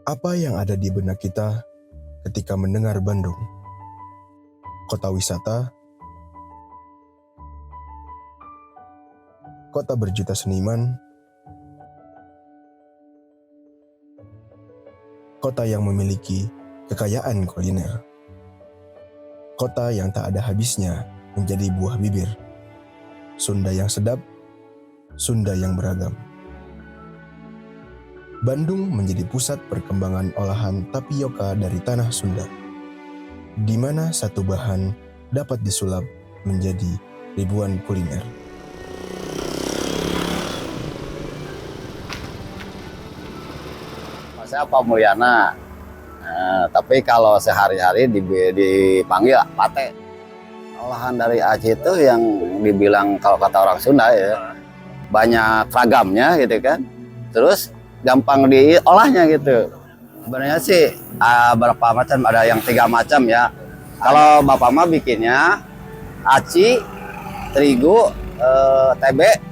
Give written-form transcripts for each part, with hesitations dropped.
Apa yang ada di benak kita ketika mendengar Bandung? Kota wisata, kota berjuta seniman, kota yang memiliki kekayaan kuliner, kota yang tak ada habisnya menjadi buah bibir, Sunda yang sedap, Sunda yang beragam. Bandung menjadi pusat perkembangan olahan tapioka dari tanah Sunda, di mana satu bahan dapat disulap menjadi ribuan kuliner. Saya Pak Mulyana, tapi kalau sehari-hari dipanggil Pate. Olahan dari Aceh itu yang dibilang kalau kata orang Sunda ya, banyak ragamnya gitu kan. Terus gampang diolahnya gitu. Sebenarnya sih berapa macam, ada yang 3 macam ya. Kalau Bapak mah bikinnya aci, terigu, tebe,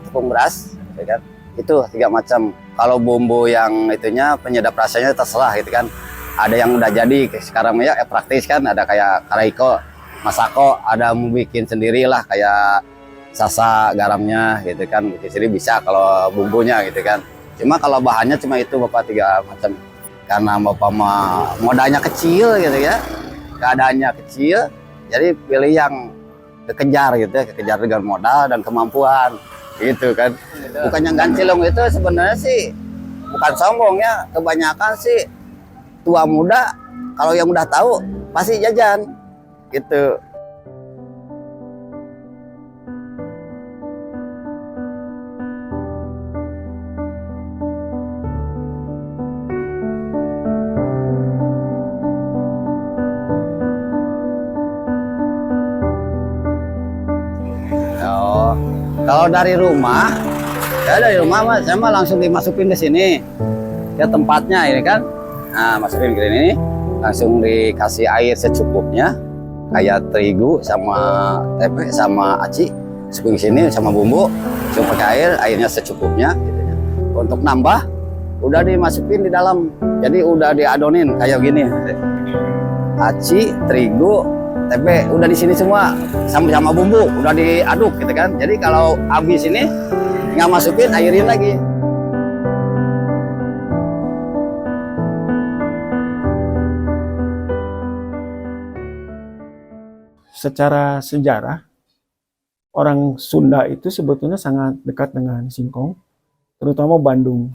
tepung beras, gitu kan. Itu 3 macam. Kalau bumbu yang itunya penyedap rasanya terserah gitu kan. Ada yang udah jadi sekarang ya praktis kan, ada kayak karaiko, masako, ada mau bikin sendiri lah kayak sasa garamnya gitu kan, bikin sendiri bisa kalau bumbunya gitu kan. Cuma kalau bahannya cuma itu Bapak 3 macam. Karena Bapak modalnya kecil gitu ya, keadaannya kecil, jadi pilih yang kekejar gitu ya, kekejar dengan modal dan kemampuan gitu kan. Bukan yang gancilong itu sebenarnya sih bukan sombong ya, kebanyakan sih tua muda kalau yang udah tahu pasti jajan gitu. Oh, kalau dari rumah, saya mah langsung dimasukin ke sini ke tempatnya ini kan. Nah, masukin ke sini, langsung dikasih air secukupnya, kayak terigu sama tempe sama aci, masukin sini sama bumbu, langsung pakai airnya secukupnya. Gitu ya. Untuk nambah, udah dimasukin di dalam, jadi udah diadonin kayak gini. Aci, terigu, tempe udah di sini semua sama bumbu udah diaduk gitu kan. Jadi kalau habis ini nggak masukin airin lagi. Secara sejarah, orang Sunda itu sebetulnya sangat dekat dengan singkong, terutama Bandung.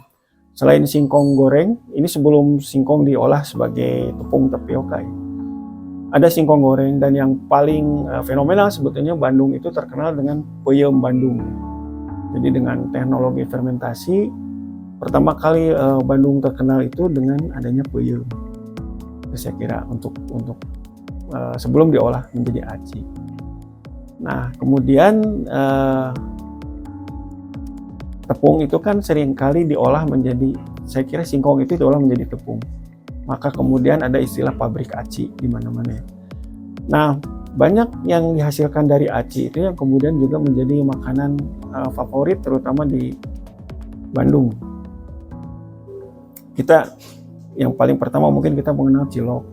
Selain singkong goreng, ini sebelum singkong diolah sebagai tepung tapioka. Ada singkong goreng, dan yang paling fenomenal sebetulnya Bandung itu terkenal dengan peyem Bandung. Jadi dengan teknologi fermentasi, pertama kali Bandung terkenal itu dengan adanya peyem. Saya kira untuk sebelum diolah menjadi aci. Nah, kemudian tepung itu kan seringkali diolah menjadi, saya kira singkong itu diolah menjadi tepung. Maka kemudian ada istilah pabrik aci di mana-mana. Nah, banyak yang dihasilkan dari aci itu yang kemudian juga menjadi makanan favorit terutama di Bandung. Kita yang paling pertama mungkin kita mengenal cilok.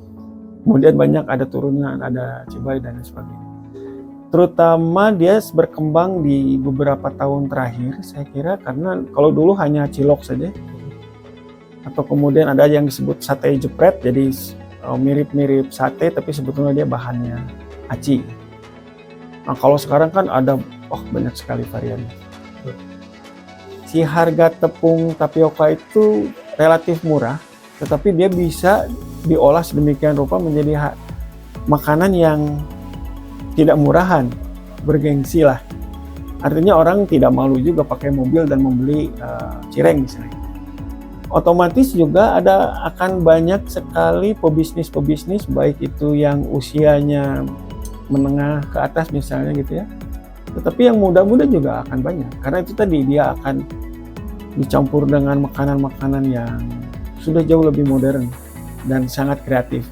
Kemudian banyak ada turunnya, ada cibai dan sebagainya. Terutama dia berkembang di beberapa tahun terakhir, saya kira karena kalau dulu hanya cilok saja. Atau kemudian ada yang disebut sate jepret, jadi mirip-mirip sate tapi sebetulnya dia bahannya aci. Nah kalau sekarang kan ada banyak sekali varian. Si harga tepung tapioka itu relatif murah, tetapi dia bisa diolah sedemikian rupa menjadi makanan yang tidak murahan, bergengsi lah. Artinya orang tidak malu juga pakai mobil dan membeli cireng misalnya. Otomatis juga akan banyak sekali pebisnis baik itu yang usianya menengah ke atas misalnya gitu ya. Tetapi yang muda-muda juga akan banyak, karena itu tadi dia akan dicampur dengan makanan-makanan yang sudah jauh lebih modern dan sangat kreatif.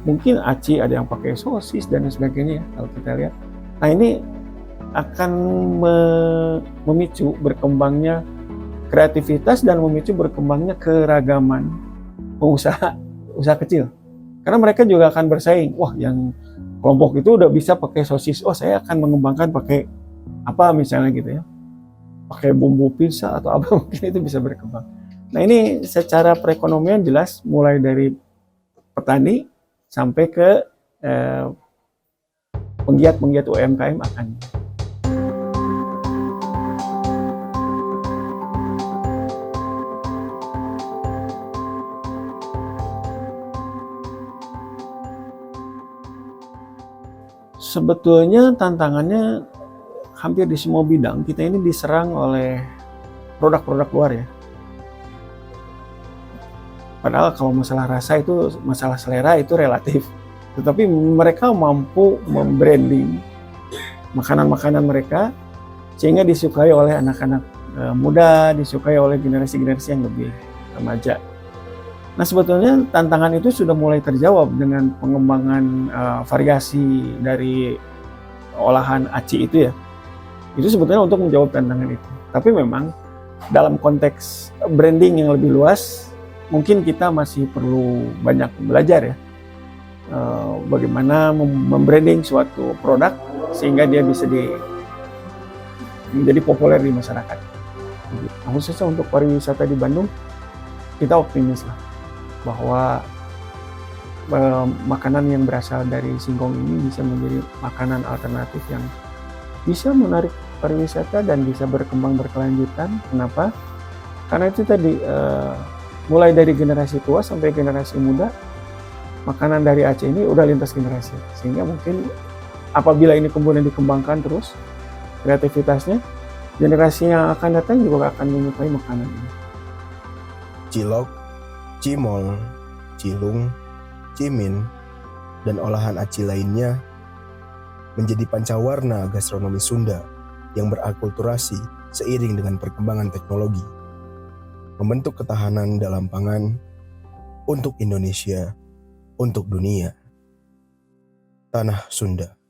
Mungkin aci ada yang pakai sosis dan sebagainya ya, kalau kita lihat. Nah ini akan memicu berkembangnya kreativitas dan memicu berkembangnya keragaman pengusaha usaha kecil. Karena mereka juga akan bersaing. Wah, yang kelompok itu udah bisa pakai sosis. Oh, saya akan mengembangkan pakai apa misalnya gitu ya. Pakai bumbu pizza atau apa mungkin itu bisa berkembang. Nah, ini secara perekonomian jelas mulai dari petani sampai ke penggiat-penggiat UMKM akan. Sebetulnya tantangannya hampir di semua bidang kita ini diserang oleh produk-produk luar ya. Padahal kalau masalah rasa itu, masalah selera itu relatif. Tetapi mereka mampu membranding makanan-makanan mereka sehingga disukai oleh anak-anak muda, disukai oleh generasi-generasi yang lebih remaja. Nah, sebetulnya tantangan itu sudah mulai terjawab dengan pengembangan variasi dari olahan aci itu ya. Itu sebetulnya untuk menjawab tantangan itu. Tapi memang dalam konteks branding yang lebih luas, mungkin kita masih perlu banyak belajar ya. Bagaimana membranding suatu produk sehingga dia bisa menjadi populer di masyarakat. Nah, khususnya untuk pariwisata di Bandung, kita optimis lah bahwa makanan yang berasal dari singkong ini bisa menjadi makanan alternatif yang bisa menarik pariwisata dan bisa berkembang berkelanjutan. Kenapa? Karena itu tadi mulai dari generasi tua sampai generasi muda, makanan dari Aceh ini udah lintas generasi. Sehingga mungkin apabila ini kemudian dikembangkan terus kreativitasnya, generasi yang akan datang juga akan menyukai makanan ini. Cilok, cimol, cilung, cimin, dan olahan aci lainnya menjadi pancawarna gastronomi Sunda yang berakulturasi seiring dengan perkembangan teknologi, membentuk ketahanan dalam pangan untuk Indonesia, untuk dunia. Tanah Sunda.